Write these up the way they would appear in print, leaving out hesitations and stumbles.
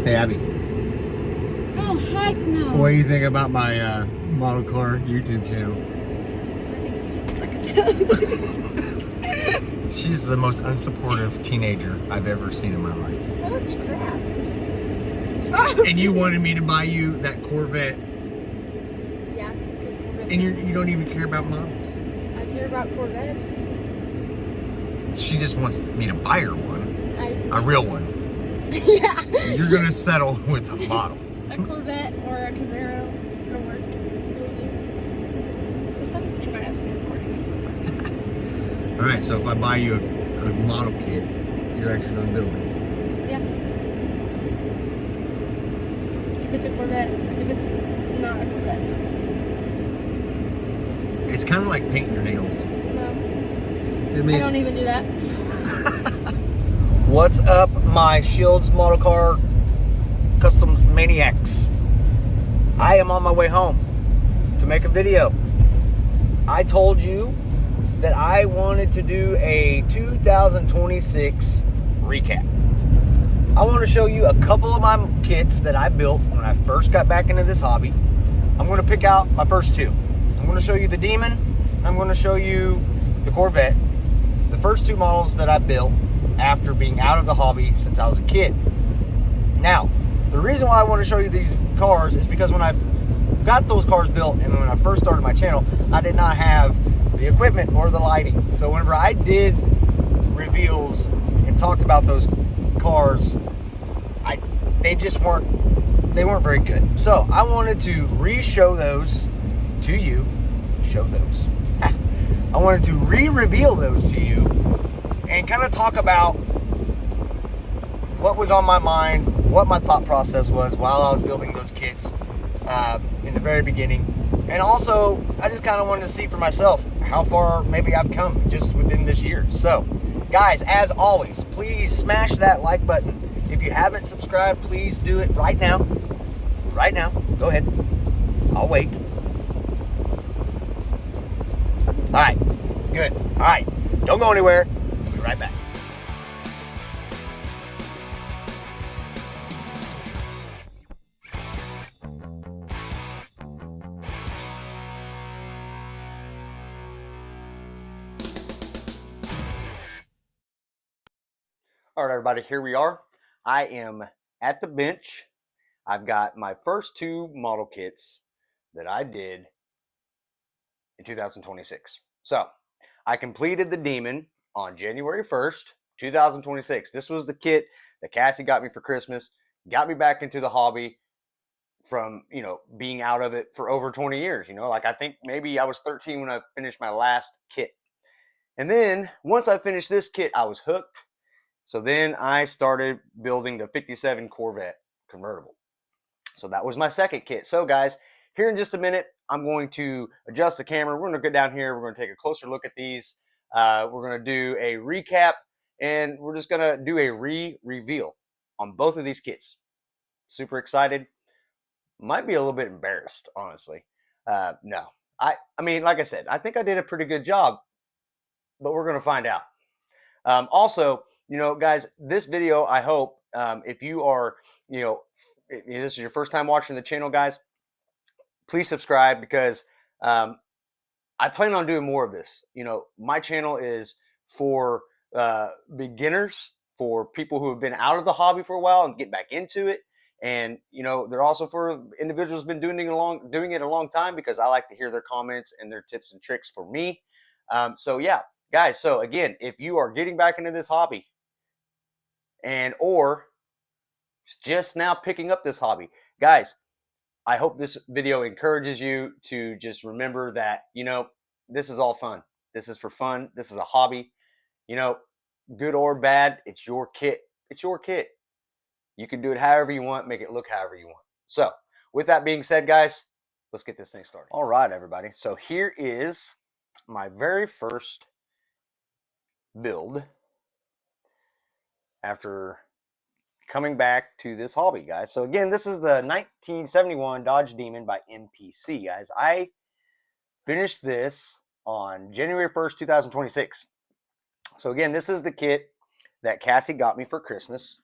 Hey, Abby. Oh, heck no. What do you think about my model car YouTube channel? I think you should suck it down. She's the most unsupportive teenager I've ever seen in my life. Such crap. Stop. And you wanted me to buy you that Corvette. Yeah, because Corvettes. And you don't even care about models. I care about Corvettes. She just wants me to buy her one. A real one. Yeah. You're going to settle with a model. A Corvette or a Camaro. It'll work. The sun is in my ass recording. Alright, so if I buy you a model kit, you're actually going to build it. Yeah. If it's a Corvette. If it's not a Corvette. It's kind of like painting your nails. No. I don't even do that. What's up, my Shields Model Car Customs Maniacs? I am on my way home to make a video. I told you that I wanted to do a 2026 recap. I want to show you a couple of my kits that I built when I first got back into this hobby. I'm going to pick out my first two. I'm going to show you the Demon. I'm going to show you the Corvette. The first two models that I built after being out of the hobby since I was a kid. Now, the reason why I want to show you these cars is because when I got those cars built and when I first started my channel, I did not have the equipment or the lighting. So whenever I did reveals and talked about those cars, they weren't very good. So I wanted to re-show those to you. Show those. I wanted to re-reveal those to you and kind of talk about what was on my mind, what my thought process was while I was building those kits in the very beginning. And also, I just kind of wanted to see for myself how far maybe I've come just within this year. So, guys, as always, please smash that like button. If you haven't subscribed, please do it right now. Right now. Go ahead. I'll wait. All right. Good. All right. Don't go anywhere. We'll be right back. All right, everybody, here we are. I am at the bench. I've got my first two model kits that I did in 2026. So I completed the Demon on January 1st, 2026. This was the kit that Cassie got me for Christmas, got me back into the hobby from, being out of it for over 20 years. Like I think maybe I was 13 when I finished my last kit. And then once I finished this kit, I was hooked. So then I started building the 57 Corvette convertible. So that was my second kit. So guys, here in just a minute, I'm going to adjust the camera. We're going to go down here. We're going to take a closer look at these. We're going to do a recap, and we're just going to do a re-reveal on both of these kits. Super excited. Might be a little bit embarrassed, honestly. No. I mean, like I said, I think I did a pretty good job, but we're going to find out. Also, guys, this video, I hope, if you are, if this is your first time watching the channel, guys, please subscribe because I plan on doing more of this. My channel is for beginners, for people who have been out of the hobby for a while and get back into it. And, they're also for individuals who've been doing it a long time because I like to hear their comments and their tips and tricks for me. So, yeah, guys. So, again, if you are getting back into this hobby or just now picking up this hobby, guys, I hope this video encourages you to just remember that, this is all fun. This is for fun. This is a hobby. Good or bad, it's your kit. It's your kit. You can do it however you want, make it look however you want. So, with that being said, guys, let's get this thing started. All right, everybody. So, here is my very first build after coming back to this hobby, guys. So again, this is the 1971 Dodge Demon by MPC, guys. I finished this on January 1st, 2026. So again, this is the kit that Cassie got me for Christmas.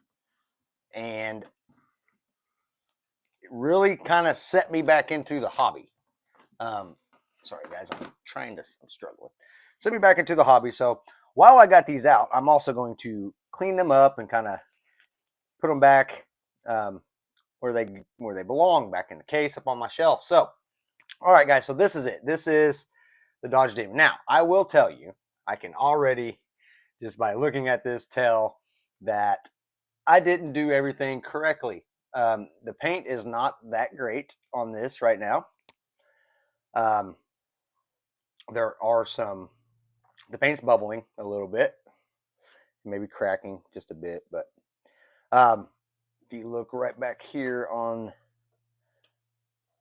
And really kind of set me back into the hobby. Sorry guys, I'm struggling. Set me back into the hobby. So while I got these out, I'm also going to clean them up and kind of put them back um, where they belong, back in the case up on my shelf. So, all right, guys. So this is it. This is the Dodge Demon. Now, I will tell you, I can already just by looking at this tell that I didn't do everything correctly. The paint is not that great on this right now. There are the paint's bubbling a little bit, maybe cracking just a bit, but if you look right back here on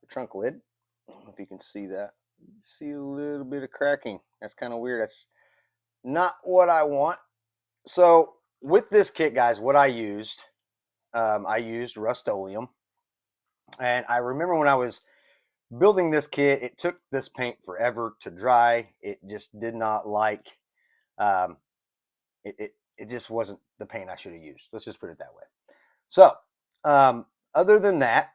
the trunk lid, I don't know if you can see that. You see a little bit of cracking. That's kind of weird. That's not what I want. So with this kit, guys, what I used Rust-Oleum. And I remember when I was building this kit, it took this paint forever to dry. It just did not like, um, it just wasn't the paint I should have used. Let's just put it that way. So, other than that,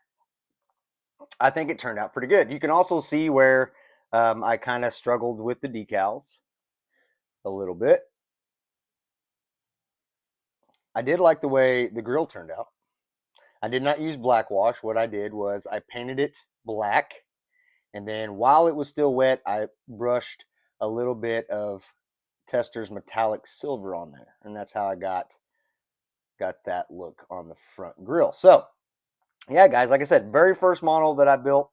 I think it turned out pretty good. You can also see where I kind of struggled with the decals a little bit. I did like the way the grill turned out. I did not use black wash. What I did was I painted it black, and then while it was still wet, I brushed a little bit of Tester's metallic silver on there, and that's how I got that look on the front grill. So, yeah, guys, like I said, very first model that I built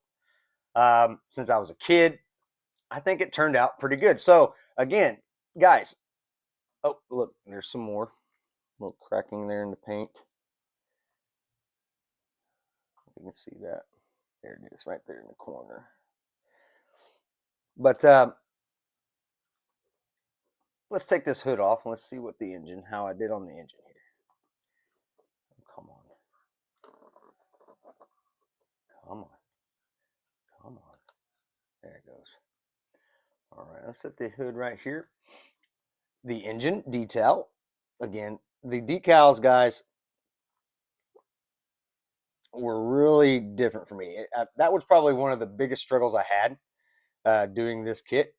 since I was a kid. I think it turned out pretty good. So, again, guys, oh, look, there's some more. A little cracking there in the paint. You can see that. There it is, right there in the corner. But let's take this hood off and let's see how I did on the engine here. Oh, come on. There it goes. All right, let's set the hood right here. The engine detail. Again, the decals, guys, were really different for me. That was probably one of the biggest struggles I had doing this kit,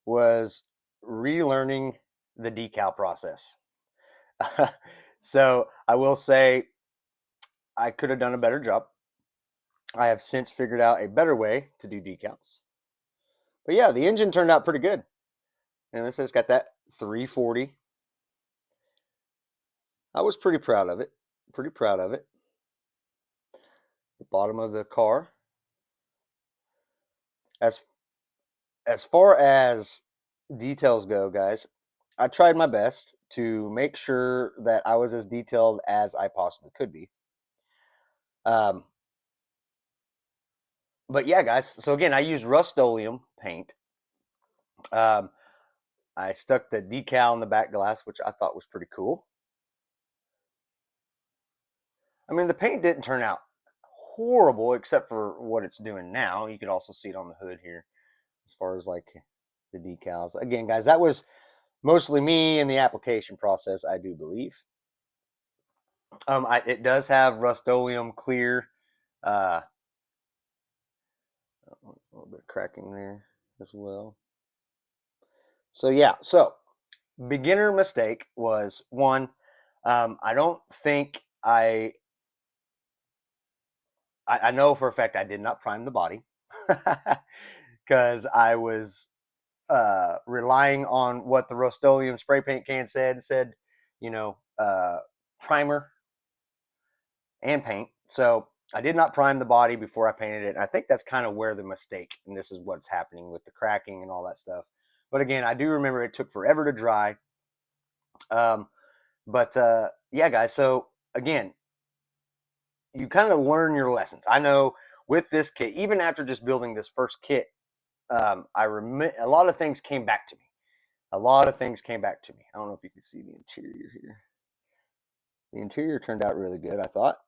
was relearning the decal process. So I will say I could have done a better job. I have since figured out a better way to do decals. But yeah, the engine turned out pretty good. And this has got that 340. I was pretty proud of it. Pretty proud of it. The bottom of the car. As far as details go, guys, I tried my best to make sure that I was as detailed as I possibly could be. But yeah, guys. So again, I used Rust-Oleum paint. I stuck the decal in the back glass, which I thought was pretty cool. I mean, the paint didn't turn out horrible, except for what it's doing now. You could also see it on the hood here, as far as like the decals. Again, guys, that was mostly me in the application process, I do believe. It does have Rust-Oleum clear. A little bit of cracking there as well. So yeah, so beginner mistake was one. I don't think I know for a fact I did not prime the body because I was relying on what the Rust-Oleum spray paint can said, primer and paint. So I did not prime the body before I painted it. And I think that's kind of where the mistake, and this is what's happening with the cracking and all that stuff. But again, I do remember it took forever to dry. Yeah, guys. So again, you kind of learn your lessons. I know with this kit, even after just building this first kit, I remember a lot of things came back to me. I don't know if you can see the interior here. The interior turned out really good, I thought.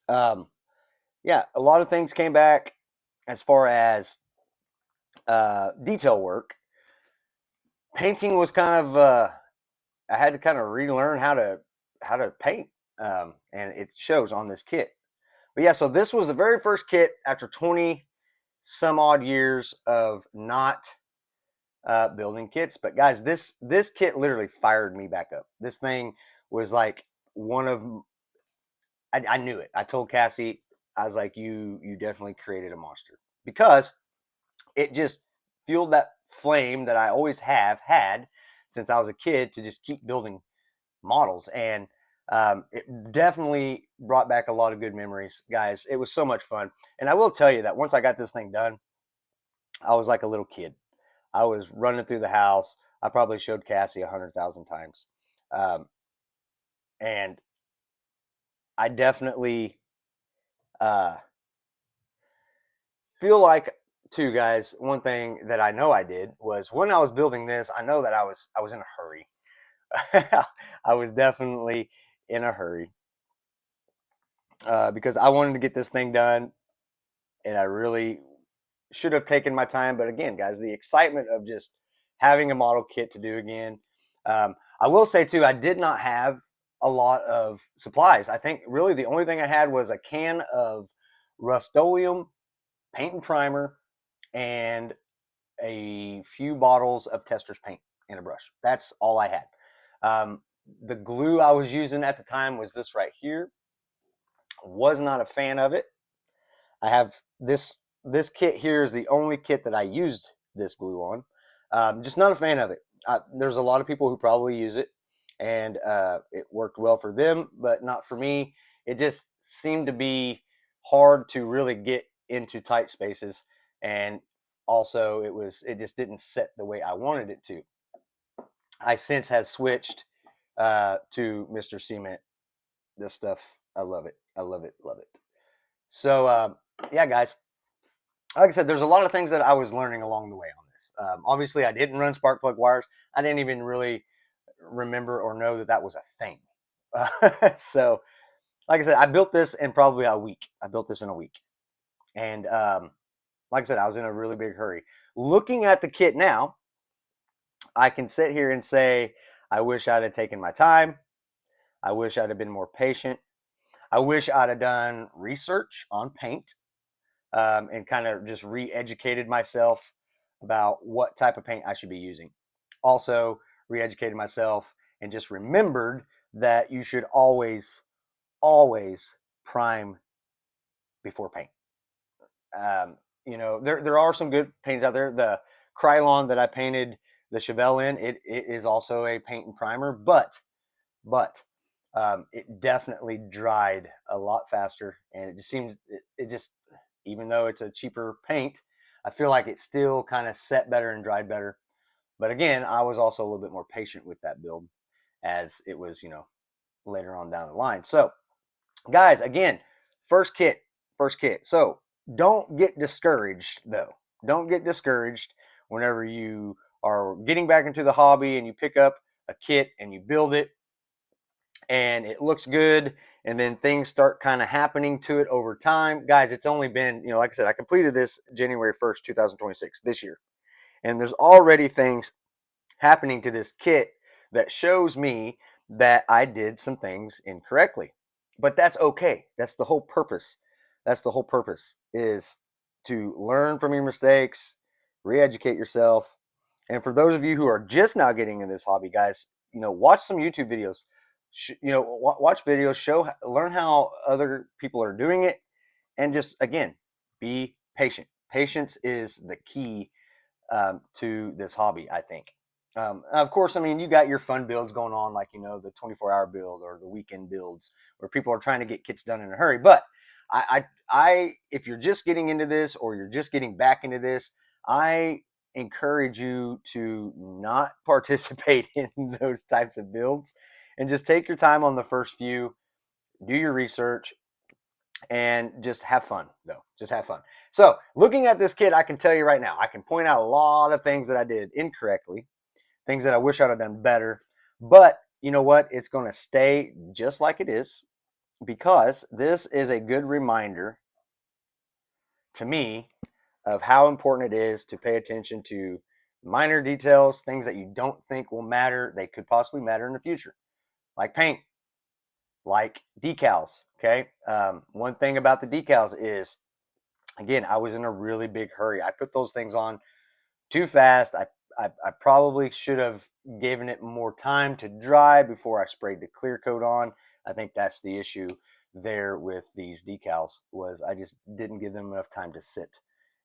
Yeah, a lot of things came back as far as detail work. Painting was kind of I had to kind of relearn how to paint. and it shows on this kit. But yeah, so this was the very first kit after 20 some odd years of not building kits. But guys, this kit literally fired me back up. This thing was like one of I knew it. I told Cassie, I was like, you definitely created a monster because it just fueled that flame that I always have had since I was a kid to just keep building models. And it definitely brought back a lot of good memories, guys. It was so much fun. And I will tell you that once I got this thing done, I was like a little kid. I was running through the house. I probably showed Cassie 100,000 times. Um, and I definitely uh, feel like too, guys, one thing that I know I did was when I was building this, I know that I was in a hurry. I was definitely in a hurry because I wanted to get this thing done, and I really should have taken my time. But again, guys, the excitement of just having a model kit to do again. I will say too, I did not have a lot of supplies. I think really the only thing I had was a can of Rust-Oleum paint and primer and a few bottles of Tester's paint and a brush. That's all I had. The glue I was using at the time was this right here. Was not a fan of it. I have this kit here is the only kit that I used this glue on. Just not a fan of it. There's a lot of people who probably use it, and it worked well for them, but not for me. It just seemed to be hard to really get into tight spaces, and also it just didn't set the way I wanted it to. I since has switched to Mr. Cement. This stuff, I love it. I love it. Love it. So yeah, guys, like I said, there's a lot of things that I was learning along the way on this. Obviously, I didn't run spark plug wires. I didn't even really remember or know that that was a thing. So, like I said, I built this in probably a week. I built this in a week. And like I said, I was in a really big hurry. Looking at the kit now, I can sit here and say, I wish I'd have taken my time. I wish I'd have been more patient. I wish I'd have done research on paint and kind of just re-educated myself about what type of paint I should be using. Also, re-educated myself and just remembered that you should always prime before paint. There are some good paints out there. The Krylon that I painted the Chevelle in, it is also a paint and primer, but it definitely dried a lot faster, and it just seems it just even though it's a cheaper paint, I feel like it still kind of set better and dried better. But again, I was also a little bit more patient with that build as it was, later on down the line. So, guys, again, first kit. So, don't get discouraged though. Don't get discouraged whenever you are getting back into the hobby and you pick up a kit and you build it and it looks good and then things start kind of happening to it over time. Guys, it's only been, like I said, I completed this January 1st, 2026 this year. And there's already things happening to this kit that shows me that I did some things incorrectly. But that's okay. That's the whole purpose. That's the whole purpose is to learn from your mistakes, re-educate yourself. And for those of you who are just now getting in this hobby, guys, watch some YouTube videos. Watch videos, learn how other people are doing it, and just again, be patient. Patience is the key to this hobby, I think. Of course, I mean, you got your fun builds going on, like, the 24-hour build or the weekend builds where people are trying to get kits done in a hurry. But if you're just getting into this or you're just getting back into this, I encourage you to not participate in those types of builds and just take your time on the first few, do your research, and just have fun though. Just have fun. So looking at this kit, I can tell you right now, I can point out a lot of things that I did incorrectly, things that I wish I'd have done better. But you know what? It's going to stay just like it is because this is a good reminder to me of how important it is to pay attention to minor details, things that you don't think will matter. They could possibly matter in the future, like paint. like decals. Okay. One thing about the decals is, again, I was in a really big hurry. I put those things on too fast. I probably should have given it more time to dry before I sprayed the clear coat on. I think that's the issue there with these decals, was I just didn't give them enough time to sit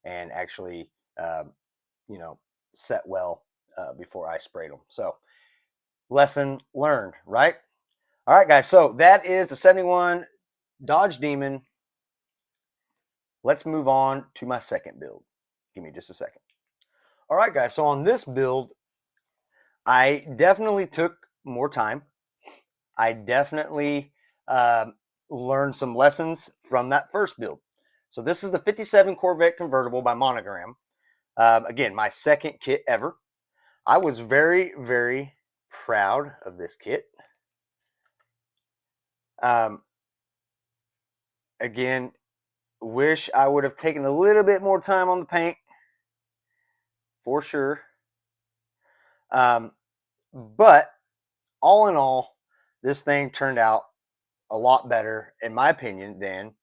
and actually, you know, set well before I sprayed them. So lesson learned, right? All right, guys. So that is the 71 Dodge Demon. Let's move on to my second build. Give me just a second. All right, guys. So on this build, I definitely took more time. I definitely learned some lessons from that first build. So this is the 57 Corvette convertible by Monogram. Again, my second kit ever. I was very, very proud of this kit. Again, wish I would have taken a little bit more time on the paint, for sure. But all in all, this thing turned out a lot better, in my opinion, than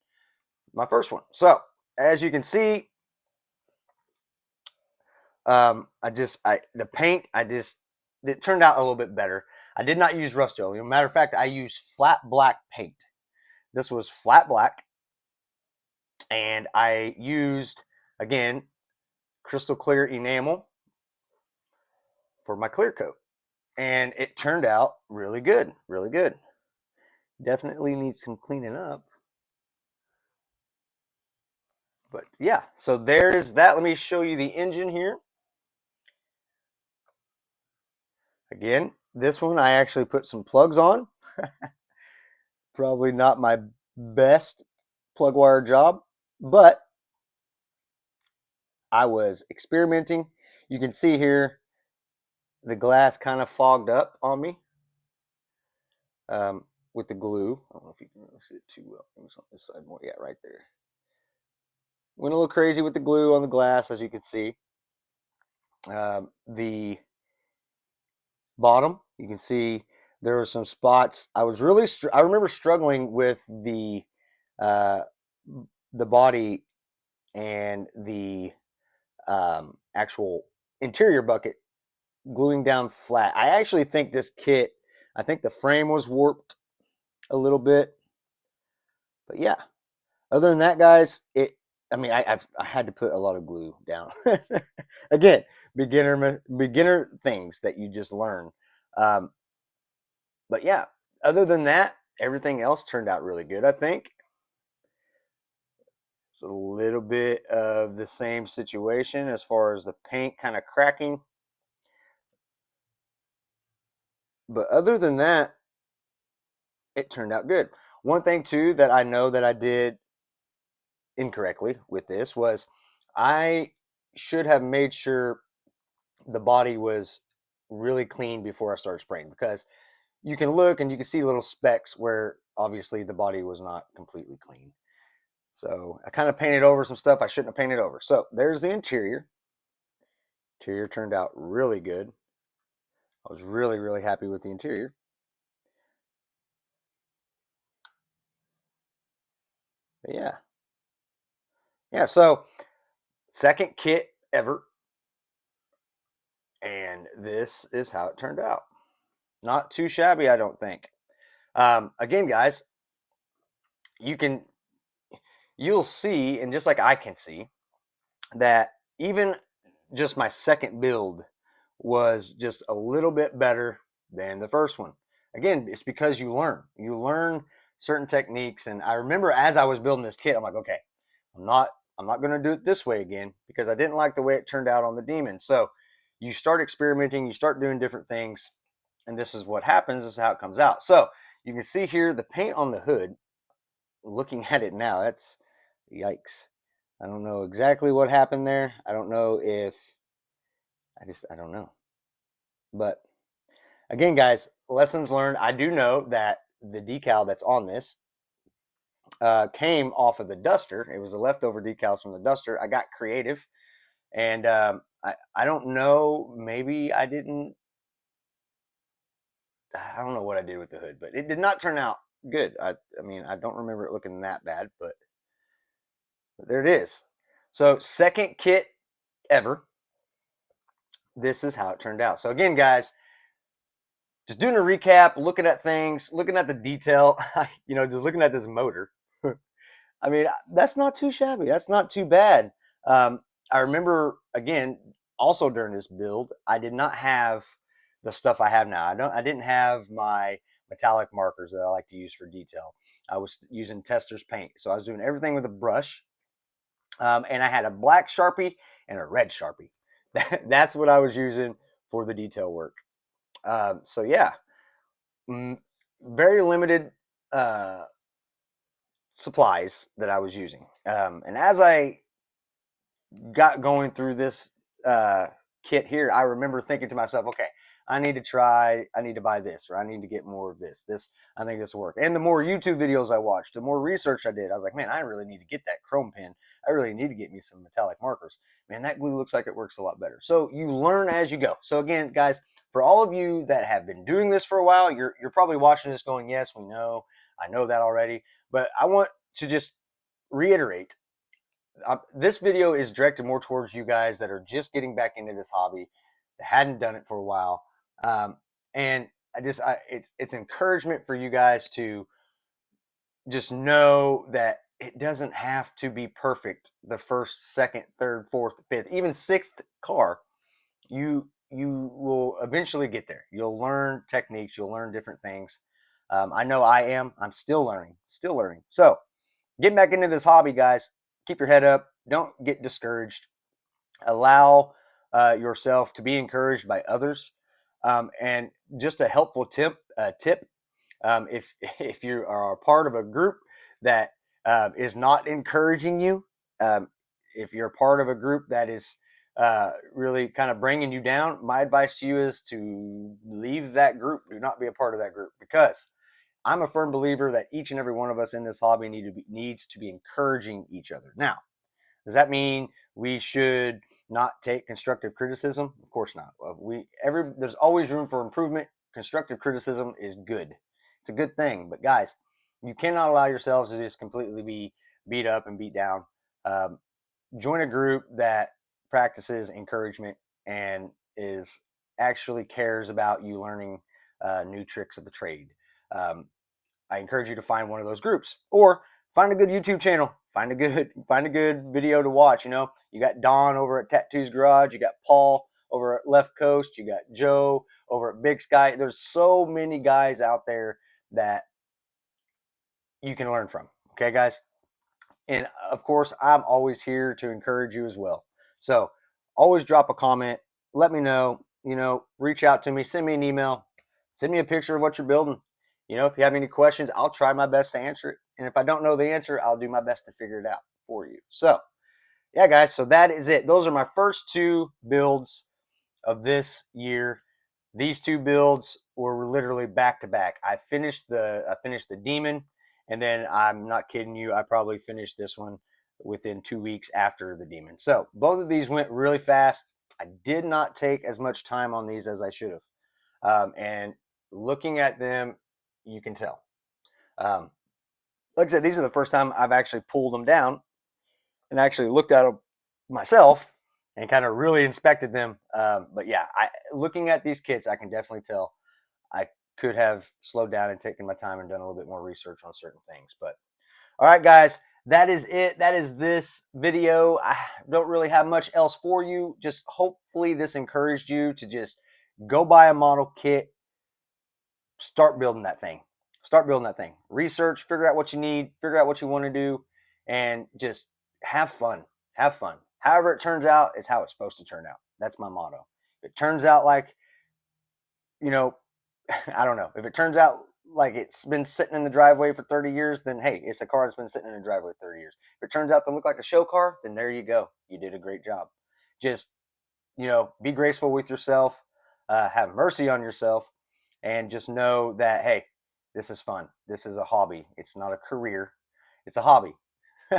my first one. So as you can see, the paint, it turned out a little bit better. I did not use Rust-Oleum. Matter of fact, I used flat black paint. This was flat black, and I used, again, crystal clear enamel for my clear coat, and it turned out really good, really good. Definitely needs some cleaning up, but yeah. So there's that. Let me show you the engine here. Again, this one I actually put some plugs on. Probably not my best plug wire job, but I was experimenting. You can see here the glass kind of fogged up on me with the glue. I don't know if you can really see it too well. Maybe it's on this side more. Yeah, right there. Went a little crazy with the glue on the glass, as you can see. The bottom, you can see there were some spots. I remember struggling with the body and the actual interior bucket gluing down flat. I actually think this kit, I think the frame was warped a little bit, but yeah. Other than that, guys, I had to put a lot of glue down. Again, beginner things that you just learn. But yeah, other than that, everything else turned out really good, I think. It's a little bit of the same situation as far as the paint kind of cracking. But other than that, it turned out good. One thing too that I know that I did incorrectly with this was I should have made sure the body was really clean before I started spraying, because you can look and you can see little specks where obviously the body was not completely clean. So I kind of painted over some stuff I shouldn't have painted over. So there's the interior. Interior turned out really good. I was really, really happy with the interior. But yeah. Yeah, so second kit ever. And this is how it turned out. Not too shabby, I don't think. Again, guys, you'll see, and just like I can see, that even just my second build was just a little bit better than the first one. Again, it's because you learn certain techniques. And I remember as I was building this kit, I'm like, okay, I'm not going to do it this way again, because I didn't like the way it turned out on the Demon. So you start experimenting, you start doing different things, and this is what happens. This is how it comes out. So you can see here the paint on the hood. Looking at it now, that's yikes. I don't know exactly what happened there. I don't know if I don't know. But again, guys, lessons learned. I do know that the decal that's on this came off of the Duster. It was the leftover decals from the Duster. I got creative, and I don't know. Maybe I didn't. I don't know what I did with the hood, but it did not turn out good. I mean, I don't remember it looking that bad, but there it is. So second kit ever. This is how it turned out. So again, guys, just doing a recap, looking at things, looking at the detail, just looking at this motor. I mean, that's not too shabby. That's not too bad. I remember, again, also during this build, I did not have the stuff I have now. I didn't have my metallic markers that I like to use for detail. I was using Tester's paint, so I was doing everything with a brush. And I had a black Sharpie and a red Sharpie. That's what I was using for the detail work. So yeah, very limited supplies that I was using. And as I got going through this kit here, I remember thinking to myself, okay, I need to buy this, or I need to get more of this. I think this will work. And the more YouTube videos I watched, the more research I did, I was like, man, I really need to get that chrome pen. I really need to get me some metallic markers. Man, that glue looks like it works a lot better. So you learn as you go. So again, guys, for all of you that have been doing this for a while, you're probably watching this going, yes, we know. I know that already. But I want to just reiterate, this video is directed more towards you guys that are just getting back into this hobby, that hadn't done it for a while, and it's encouragement for you guys to just know that it doesn't have to be perfect the first, second, third, fourth, fifth, even sixth car. You will eventually get there. You'll learn techniques. You'll learn different things. I know I am. I'm still learning. So getting back into this hobby, guys, keep your head up. Don't get discouraged. Allow yourself to be encouraged by others. And just a helpful tip, if you are a part of a group that is not encouraging you, if you're a part of a group that is really kind of bringing you down, my advice to you is to leave that group. Do not be a part of that group, because I'm a firm believer that each and every one of us in this hobby needs to be encouraging each other. Now, does that mean we should not take constructive criticism? Of course not. There's always room for improvement. Constructive criticism is good. It's a good thing. But guys, you cannot allow yourselves to just completely be beat up and beat down. Join a group that practices encouragement and actually cares about you learning new tricks of the trade. I encourage you to find one of those groups, or find a good YouTube channel. Find a good video to watch. You got Don over at Tattoos Garage. You got Paul over at Left Coast. You got Joe over at Big Sky. There's so many guys out there that you can learn from. Okay, guys? And of course, I'm always here to encourage you as well. So always drop a comment. Let me know. Reach out to me. Send me an email. Send me a picture of what you're building. If you have any questions, I'll try my best to answer it. And if I don't know the answer, I'll do my best to figure it out for you. So, yeah, guys, so that is it. Those are my first two builds of this year. These two builds were literally back to back. I finished the Demon, and then I'm not kidding you, I probably finished this one within 2 weeks after the Demon. So both of these went really fast. I did not take as much time on these as I should have. And looking at them, you can tell. Like I said, these are the first time I've actually pulled them down and actually looked at them myself and kind of really inspected them. But yeah, looking at these kits, I can definitely tell I could have slowed down and taken my time and done a little bit more research on certain things. But all right, guys, that is it. That is this video. I don't really have much else for you. Just hopefully this encouraged you to just go buy a model kit, start building that thing. Research, figure out what you need, figure out what you want to do, and just have fun. However it turns out is how it's supposed to turn out. That's my motto. If it turns out like, I don't know. If it turns out like it's been sitting in the driveway for 30 years, then hey, it's a car that's been sitting in the driveway 30 years. If it turns out to look like a show car, then there you go. You did a great job. Just, be graceful with yourself, have mercy on yourself, and just know that, hey, this is fun. This is a hobby. It's not a career. It's a hobby.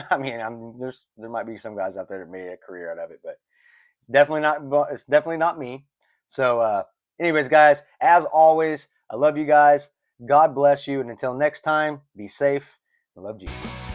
I mean, there might be some guys out there that made a career out of it, but it's definitely not me. So anyways, guys, as always, I love you guys. God bless you, and until next time, be safe. I love Jesus.